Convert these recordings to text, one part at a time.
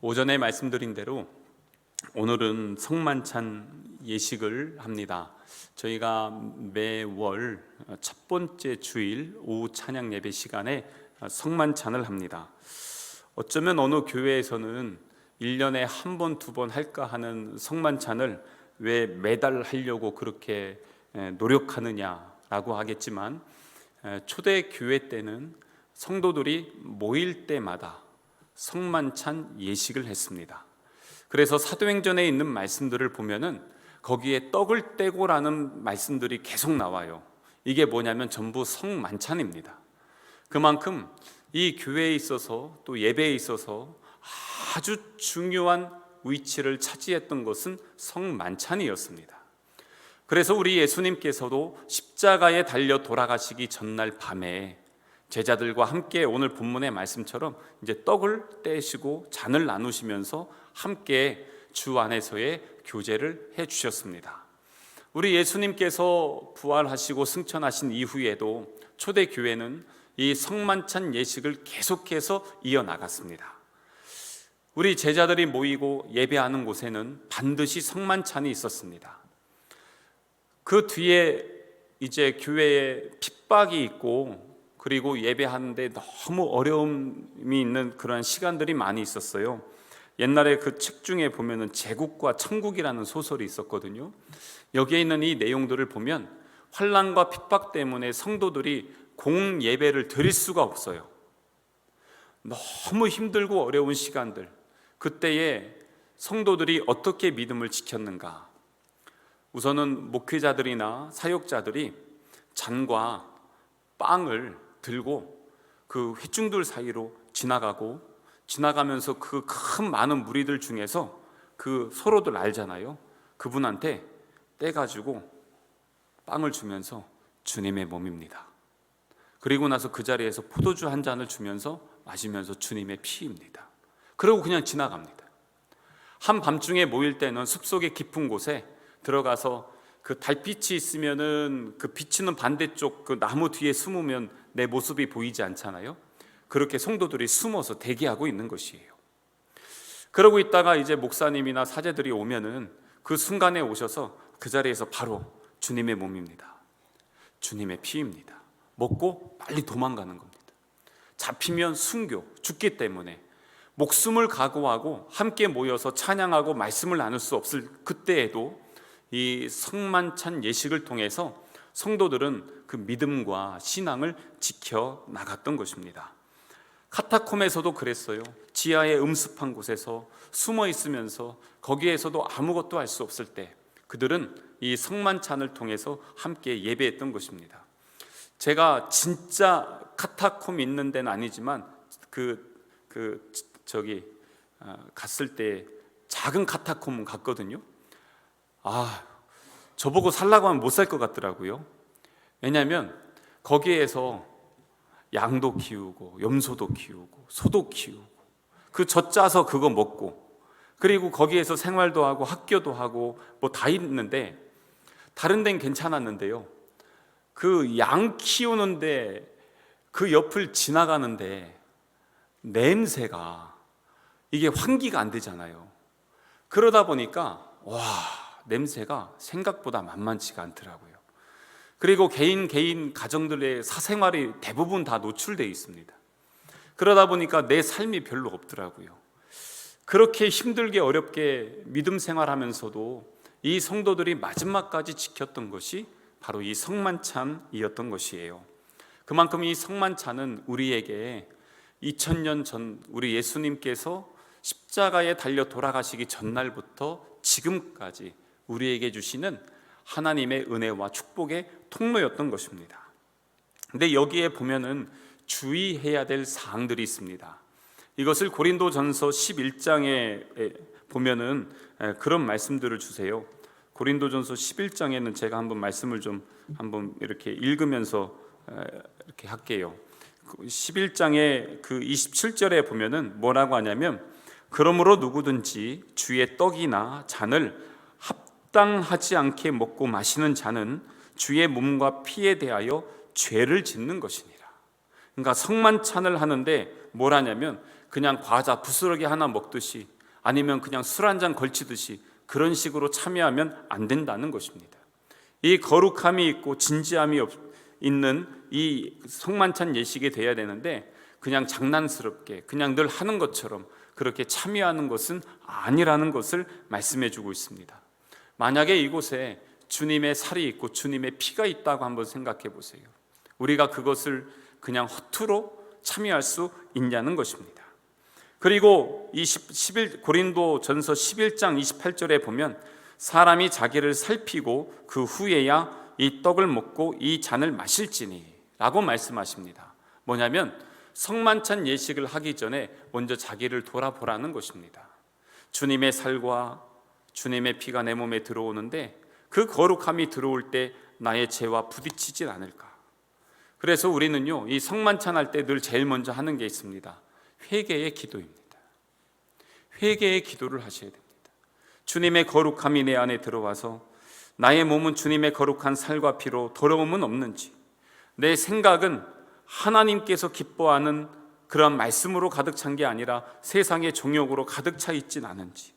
오전에 말씀드린 대로 오늘은 성만찬 예식을 합니다. 저희가 매월 첫 번째 주일 오후 찬양 예배 시간에 성만찬을 합니다. 어쩌면 어느 교회에서는 1년에 한 번, 두 번 할까 하는 성만찬을 왜 매달 하려고 그렇게 노력하느냐라고 하겠지만, 초대 교회 때는 성도들이 모일 때마다 성만찬 예식을 했습니다. 그래서 사도행전에 있는 말씀들을 보면은 거기에 떡을 떼고라는 말씀들이 계속 나와요. 이게 뭐냐면 전부 성만찬입니다. 그만큼 이 교회에 있어서 또 예배에 있어서 아주 중요한 위치를 차지했던 것은 성만찬이었습니다. 그래서 우리 예수님께서도 십자가에 달려 돌아가시기 전날 밤에 제자들과 함께 오늘 본문의 말씀처럼 이제 떡을 떼시고 잔을 나누시면서 함께 주 안에서의 교제를 해 주셨습니다. 우리 예수님께서 부활하시고 승천하신 이후에도 초대 교회는 이 성만찬 예식을 계속해서 이어나갔습니다. 우리 제자들이 모이고 예배하는 곳에는 반드시 성만찬이 있었습니다. 그 뒤에 이제 교회에 핍박이 있고 그리고 예배하는데 너무 어려움이 있는 그런 시간들이 많이 있었어요. 옛날에 그 책 중에 보면은 제국과 천국이라는 소설이 있었거든요. 여기에 있는 이 내용들을 보면 환난과 핍박 때문에 성도들이 공예배를 드릴 수가 없어요. 너무 힘들고 어려운 시간들, 그때에 성도들이 어떻게 믿음을 지켰는가? 우선은 목회자들이나 사역자들이 잔과 빵을 들고 그 회중들 사이로 지나가면서 그 큰 많은 무리들 중에서 그 서로들 알잖아요. 그분한테 떼가지고 빵을 주면서 주님의 몸입니다. 그리고 나서 그 자리에서 포도주 한 잔을 주면서 마시면서 주님의 피입니다. 그러고 그냥 지나갑니다. 한밤중에 모일 때는 숲속의 깊은 곳에 들어가서 그 달빛이 있으면은 그 비치는 반대쪽 그 나무 뒤에 숨으면 내 모습이 보이지 않잖아요. 그렇게 성도들이 숨어서 대기하고 있는 것이에요. 그러고 있다가 이제 목사님이나 사제들이 오면은 그 순간에 오셔서 그 자리에서 바로 주님의 몸입니다, 주님의 피입니다, 먹고 빨리 도망가는 겁니다. 잡히면 순교, 죽기 때문에 목숨을 각오하고 함께 모여서 찬양하고 말씀을 나눌 수 없을 그때에도 이 성만찬 예식을 통해서 성도들은 그 믿음과 신앙을 지켜 나갔던 것입니다. 카타콤에서도 그랬어요. 지하의 음습한 곳에서 숨어 있으면서 거기에서도 아무것도 할 수 없을 때 그들은 이 성만찬을 통해서 함께 예배했던 것입니다. 제가 진짜 카타콤 있는 데는 아니지만 갔을 때 작은 카타콤 갔거든요. 저보고 살라고 하면 못 살 것 같더라고요. 왜냐하면 거기에서 양도 키우고 염소도 키우고 소도 키우고 그 젖 짜서 그거 먹고 그리고 거기에서 생활도 하고 학교도 하고 뭐 다 있는데 다른 데는 괜찮았는데요. 그 양 키우는데 그 옆을 지나가는데 냄새가 이게 환기가 안 되잖아요. 그러다 보니까 냄새가 생각보다 만만치가 않더라고요. 그리고 개인 가정들의 사생활이 대부분 다 노출되어 있습니다. 그러다 보니까 내 삶이 별로 없더라고요. 그렇게 힘들게 어렵게 믿음 생활하면서도 이 성도들이 마지막까지 지켰던 것이 바로 이 성만찬이었던 것이에요. 그만큼 이 성만찬은 우리에게 2000년 전 우리 예수님께서 십자가에 달려 돌아가시기 전날부터 지금까지 우리에게 주시는 하나님의 은혜와 축복의 통로였던 것입니다. 근데 여기에 보면은 주의해야 될 사항들이 있습니다. 이것을 고린도전서 11장에 보면은 그런 말씀들을 주세요. 고린도전서 11장에는 제가 한번 말씀을 좀 한번 이렇게 읽으면서 이렇게 할게요. 11장의 그 27절에 보면은 뭐라고 하냐면, 그러므로 누구든지 주의 떡이나 잔을 합당하지 않게 먹고 마시는 자는 주의 몸과 피에 대하여 죄를 짓는 것이니라. 그러니까 성만찬을 하는데 뭘 하냐면 그냥 과자 부스러기 하나 먹듯이 아니면 그냥 술 한 잔 걸치듯이 그런 식으로 참여하면 안 된다는 것입니다. 이 거룩함이 있고 진지함이 있는 이 성만찬 예식이 돼야 되는데 그냥 장난스럽게 그냥 늘 하는 것처럼 그렇게 참여하는 것은 아니라는 것을 말씀해 주고 있습니다. 만약에 이곳에 주님의 살이 있고 주님의 피가 있다고 한번 생각해 보세요. 우리가 그것을 그냥 허투루 참여할 수 있냐는 것입니다. 그리고 11 고린도전서 11장 28절에 보면 사람이 자기를 살피고 그 후에야 이 떡을 먹고 이 잔을 마실지니 라고 말씀하십니다. 뭐냐면 성만찬 예식을 하기 전에 먼저 자기를 돌아보라는 것입니다. 주님의 살과 주님의 피가 내 몸에 들어오는데 그 거룩함이 들어올 때 나의 죄와 부딪히진 않을까. 그래서 우리는요, 이 성만찬 할 때 늘 제일 먼저 하는 게 있습니다. 회개의 기도입니다. 회개의 기도를 하셔야 됩니다. 주님의 거룩함이 내 안에 들어와서 나의 몸은 주님의 거룩한 살과 피로 더러움은 없는지, 내 생각은 하나님께서 기뻐하는 그런 말씀으로 가득 찬 게 아니라 세상의 정욕으로 가득 차 있진 않은지,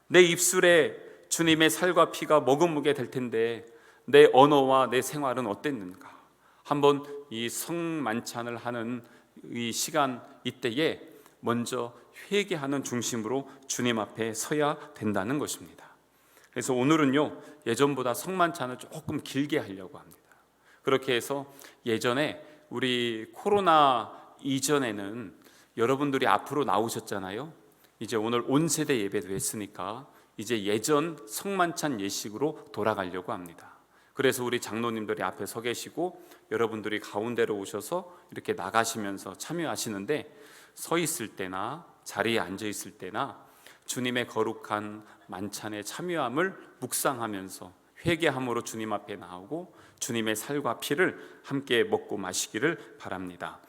내 입술에 주님의 살과 피가 머금게 될 텐데 내 언어와 내 생활은 어땠는가. 한번 이 성만찬을 하는 이 시간 이때에 먼저 회개하는 중심으로 주님 앞에 서야 된다는 것입니다. 그래서 오늘은요, 예전보다 성만찬을 조금 길게 하려고 합니다. 그렇게 해서 예전에 우리 코로나 이전에는 여러분들이 앞으로 나오셨잖아요. 이제 오늘 온 세대 예배도 했으니까 이제 예전 성만찬 예식으로 돌아가려고 합니다. 그래서 우리 장로님들이 앞에 서 계시고 여러분들이 가운데로 오셔서 이렇게 나가시면서 참여하시는데, 서 있을 때나 자리에 앉아 있을 때나 주님의 거룩한 만찬에 참여함을 묵상하면서 회개함으로 주님 앞에 나오고 주님의 살과 피를 함께 먹고 마시기를 바랍니다.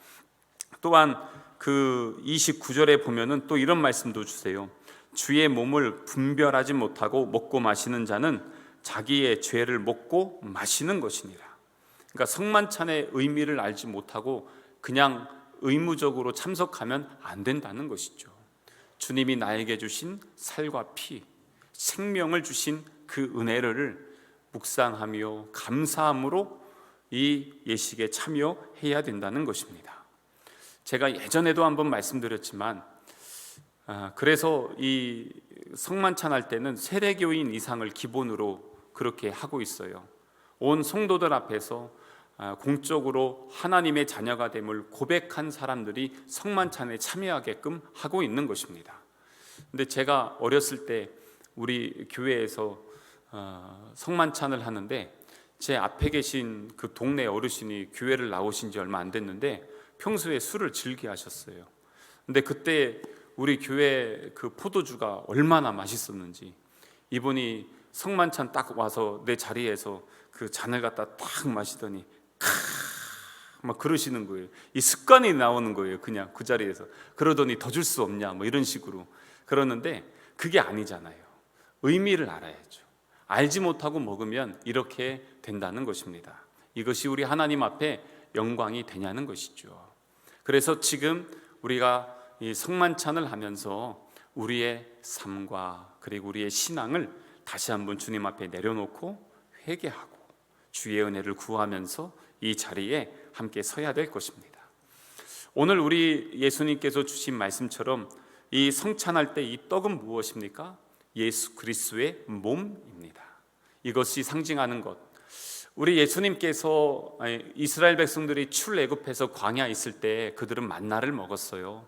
또한 그 29절에 보면은 또 이런 말씀도 주세요. 주의 몸을 분별하지 못하고 먹고 마시는 자는 자기의 죄를 먹고 마시는 것이니라. 그러니까 성만찬의 의미를 알지 못하고 그냥 의무적으로 참석하면 안 된다는 것이죠. 주님이 나에게 주신 살과 피, 생명을 주신 그 은혜를 묵상하며 감사함으로 이 예식에 참여해야 된다는 것입니다. 제가 예전에도 한번 말씀드렸지만, 그래서 이 성만찬 할 때는 세례교인 이상을 기본으로 그렇게 하고 있어요. 온 성도들 앞에서 공적으로 하나님의 자녀가 됨을 고백한 사람들이 성만찬에 참여하게끔 하고 있는 것입니다. 근데 제가 어렸을 때 우리 교회에서 성만찬을 하는데 제 앞에 계신 그 동네 어르신이 교회를 나오신 지 얼마 안 됐는데 평소에 술을 즐겨 하셨어요. 근데 그때 우리 교회 그 포도주가 얼마나 맛있었는지, 이분이 성만찬 딱 와서 내 자리에서 그 잔을 갖다 딱 마시더니 막 그러시는 거예요. 이 습관이 나오는 거예요. 그냥 그 자리에서. 그러더니 더 줄 수 없냐 뭐 이런 식으로 그러는데, 그게 아니잖아요. 의미를 알아야죠. 알지 못하고 먹으면 이렇게 된다는 것입니다. 이것이 우리 하나님 앞에 영광이 되냐는 것이죠. 그래서 지금 우리가 이 성만찬을 하면서 우리의 삶과 그리고 우리의 신앙을 다시 한번 주님 앞에 내려놓고 회개하고 주의 은혜를 구하면서 이 자리에 함께 서야 될 것입니다. 오늘 우리 예수님께서 주신 말씀처럼 이 성찬할 때 이 떡은 무엇입니까? 예수 그리스도의 몸입니다. 이것이 상징하는 것. 우리 예수님께서 이스라엘 백성들이 출애굽해서 광야에 있을 때 그들은 만나를 먹었어요.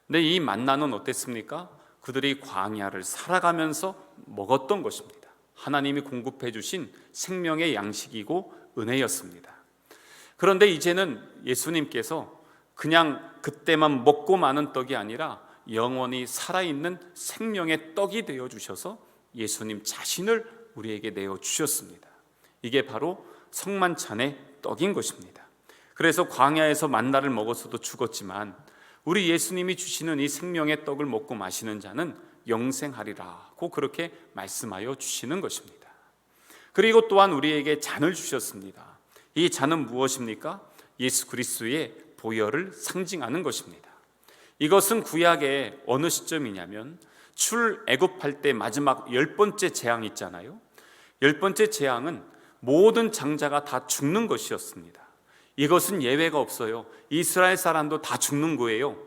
근데 이 만나는 어땠습니까? 그들이 광야를 살아가면서 먹었던 것입니다. 하나님이 공급해 주신 생명의 양식이고 은혜였습니다. 그런데 이제는 예수님께서 그냥 그때만 먹고 마는 떡이 아니라 영원히 살아있는 생명의 떡이 되어 주셔서 예수님 자신을 우리에게 내어 주셨습니다. 이게 바로 성만찬의 떡인 것입니다. 그래서 광야에서 만나를 먹었어도 죽었지만 우리 예수님이 주시는 이 생명의 떡을 먹고 마시는 자는 영생하리라고 그렇게 말씀하여 주시는 것입니다. 그리고 또한 우리에게 잔을 주셨습니다. 이 잔은 무엇입니까? 예수 그리스도의 보혈을 상징하는 것입니다. 이것은 구약의 어느 시점이냐면 출애굽할 때 마지막 10번째 재앙 있잖아요. 10번째 재앙은 모든 장자가 다 죽는 것이었습니다. 이것은 예외가 없어요. 이스라엘 사람도 다 죽는 거예요.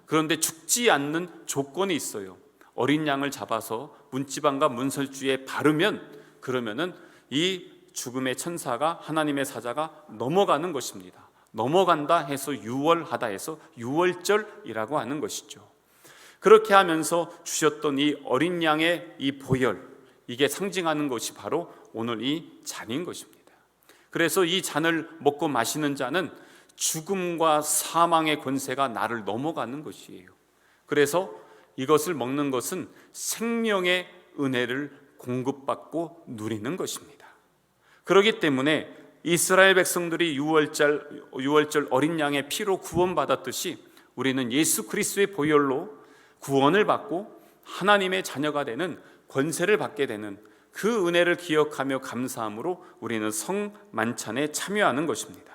그런데 죽지 않는 조건이 있어요. 어린 양을 잡아서 문지방과 문설주에 바르면, 그러면은 이 죽음의 천사가, 하나님의 사자가 넘어가는 것입니다. 넘어간다 해서 유월하다 해서 유월절이라고 하는 것이죠. 그렇게 하면서 주셨던 이 어린 양의 이 보혈, 이게 상징하는 것이 바로 오늘 이 잔인 것입니다. 그래서 이 잔을 먹고 마시는 자는 죽음과 사망의 권세가 나를 넘어가는 것이에요. 그래서 이것을 먹는 것은 생명의 은혜를 공급받고 누리는 것입니다. 그렇기 때문에 이스라엘 백성들이 유월절 어린 양의 피로 구원받았듯이 우리는 예수 그리스도의 보혈로 구원을 받고 하나님의 자녀가 되는 권세를 받게 되는 그 은혜를 기억하며 감사함으로 우리는 성만찬에 참여하는 것입니다.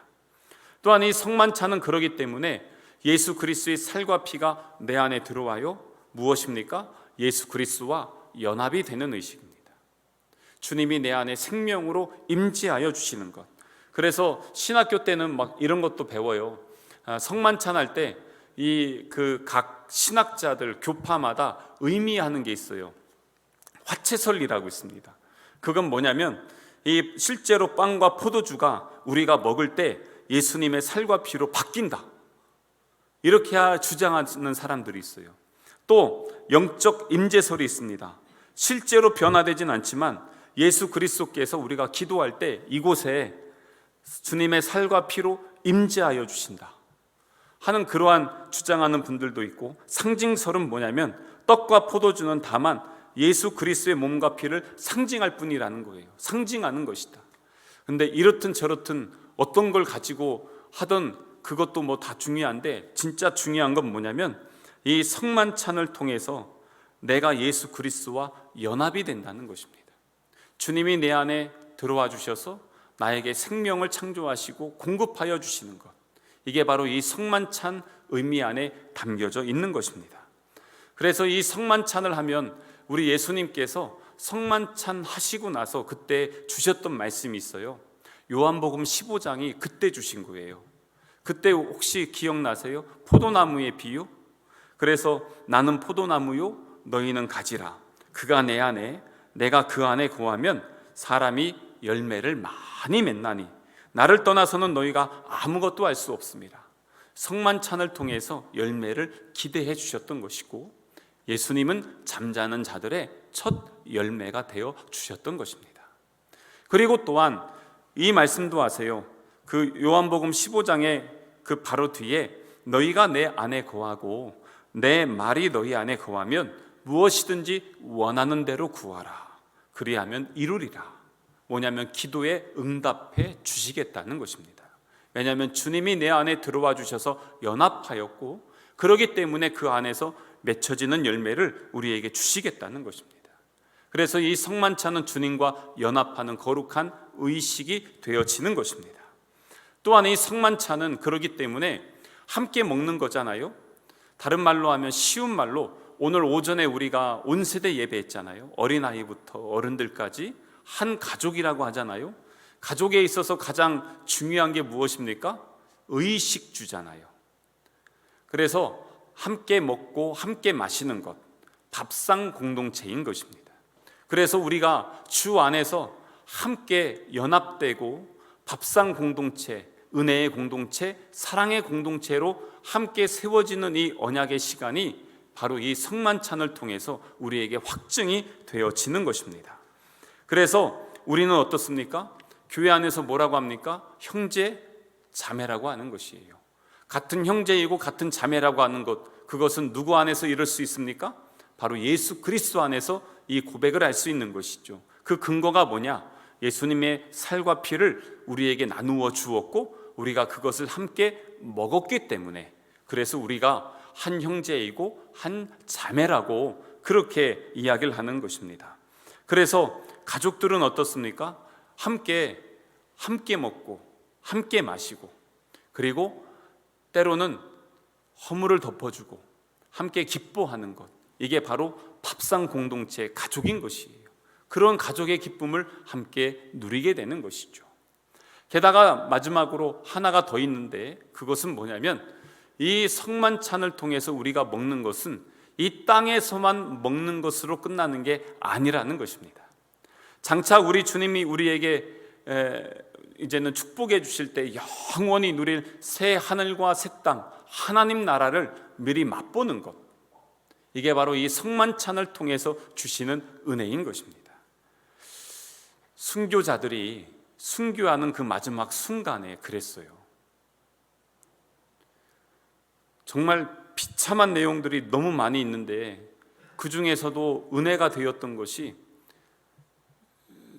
또한 이 성만찬은 그러기 때문에 예수 그리스도의 살과 피가 내 안에 들어와요. 무엇입니까? 예수 그리스도와 연합이 되는 의식입니다. 주님이 내 안에 생명으로 임재하여 주시는 것. 그래서 신학교 때는 막 이런 것도 배워요. 성만찬 할 때 이 각 신학자들 교파마다 의미하는 게 있어요. 화채설이라고 있습니다. 그건 뭐냐면 이 실제로 빵과 포도주가 우리가 먹을 때 예수님의 살과 피로 바뀐다, 이렇게 주장하는 사람들이 있어요. 또 영적 임재설이 있습니다. 실제로 변화되진 않지만 예수 그리스도께서 우리가 기도할 때 이곳에 주님의 살과 피로 임재하여 주신다 하는 그러한 주장하는 분들도 있고, 상징설은 뭐냐면 떡과 포도주는 다만 예수 그리스도의 몸과 피를 상징할 뿐이라는 거예요. 상징하는 것이다. 근데 이렇든 저렇든 어떤 걸 가지고 하든 그것도 뭐 다 중요한데, 진짜 중요한 건 뭐냐면 이 성만찬을 통해서 내가 예수 그리스도와 연합이 된다는 것입니다. 주님이 내 안에 들어와 주셔서 나에게 생명을 창조하시고 공급하여 주시는 것, 이게 바로 이 성만찬 의미 안에 담겨져 있는 것입니다. 그래서 이 성만찬을 하면 우리 예수님께서 성만찬 하시고 나서 그때 주셨던 말씀이 있어요. 요한복음 15장이 그때 주신 거예요. 그때 혹시 기억나세요? 포도나무의 비유? 그래서 나는 포도나무요 너희는 가지라. 그가 내 안에 내가 그 안에 거하면 사람이 열매를 많이 맺나니 나를 떠나서는 너희가 아무것도 할 수 없습니다. 성만찬을 통해서 열매를 기대해 주셨던 것이고, 예수님은 잠자는 자들의 첫 열매가 되어 주셨던 것입니다. 그리고 또한 이 말씀도 아세요. 그 요한복음 15장의 그 바로 뒤에 너희가 내 안에 거하고 내 말이 너희 안에 거하면 무엇이든지 원하는 대로 구하라. 그리하면 이루리라. 뭐냐면 기도에 응답해 주시겠다는 것입니다. 왜냐하면 주님이 내 안에 들어와 주셔서 연합하였고, 그렇기 때문에 그 안에서 맺혀지는 열매를 우리에게 주시겠다는 것입니다. 그래서 이 성만찬은 주님과 연합하는 거룩한 의식이 되어지는 것입니다. 또한 이 성만찬은 그렇기 때문에 함께 먹는 거잖아요. 다른 말로 하면, 쉬운 말로 오늘 오전에 우리가 온 세대 예배했잖아요. 어린아이부터 어른들까지 한 가족이라고 하잖아요. 가족에 있어서 가장 중요한 게 무엇입니까? 의식주잖아요. 그래서 함께 먹고 함께 마시는 것, 밥상 공동체인 것입니다. 그래서 우리가 주 안에서 함께 연합되고 밥상 공동체, 은혜의 공동체, 사랑의 공동체로 함께 세워지는 이 언약의 시간이 바로 이 성만찬을 통해서 우리에게 확증이 되어지는 것입니다. 그래서 우리는 어떻습니까? 교회 안에서 뭐라고 합니까? 형제, 자매라고 하는 것이에요. 같은 형제이고 같은 자매라고 하는 것, 그것은 누구 안에서 이룰 수 있습니까? 바로 예수 그리스도 안에서 이 고백을 할 수 있는 것이죠. 그 근거가 뭐냐? 예수님의 살과 피를 우리에게 나누어 주었고 우리가 그것을 함께 먹었기 때문에, 그래서 우리가 한 형제이고 한 자매라고 그렇게 이야기를 하는 것입니다. 그래서 가족들은 어떻습니까? 함께 먹고 함께 마시고, 그리고 때로는 허물을 덮어주고 함께 기뻐하는 것, 이게 바로 밥상 공동체 가족인 것이에요. 그런 가족의 기쁨을 함께 누리게 되는 것이죠. 게다가 마지막으로 하나가 더 있는데, 그것은 뭐냐면 이 성만찬을 통해서 우리가 먹는 것은 이 땅에서만 먹는 것으로 끝나는 게 아니라는 것입니다. 장차 우리 주님이 우리에게 이제는 축복해 주실 때 영원히 누릴 새 하늘과 새 땅, 하나님 나라를 미리 맛보는 것, 이게 바로 이 성만찬을 통해서 주시는 은혜인 것입니다. 순교자들이 순교하는 그 마지막 순간에 그랬어요. 정말 비참한 내용들이 너무 많이 있는데 그 중에서도 은혜가 되었던 것이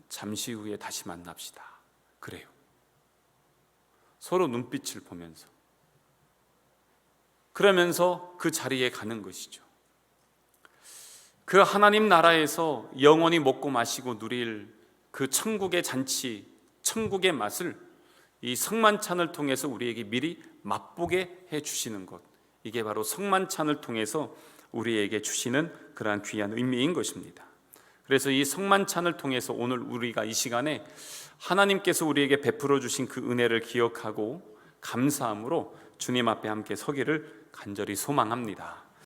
잠시 후에 다시 만납시다, 그래요. 서로 눈빛을 보면서, 그러면서 그 자리에 가는 것이죠. 그 하나님 나라에서 영원히 먹고 마시고 누릴 그 천국의 잔치, 천국의 맛을 이 성만찬을 통해서 우리에게 미리 맛보게 해주시는 것, 이게 바로 성만찬을 통해서 우리에게 주시는 그러한 귀한 의미인 것입니다. 그래서 이 성만찬을 통해서 오늘 우리가 이 시간에 하나님께서 우리에게 베풀어 주신 그 은혜를 기억하고 감사함으로 주님 앞에 함께 서기를 간절히 소망합니다.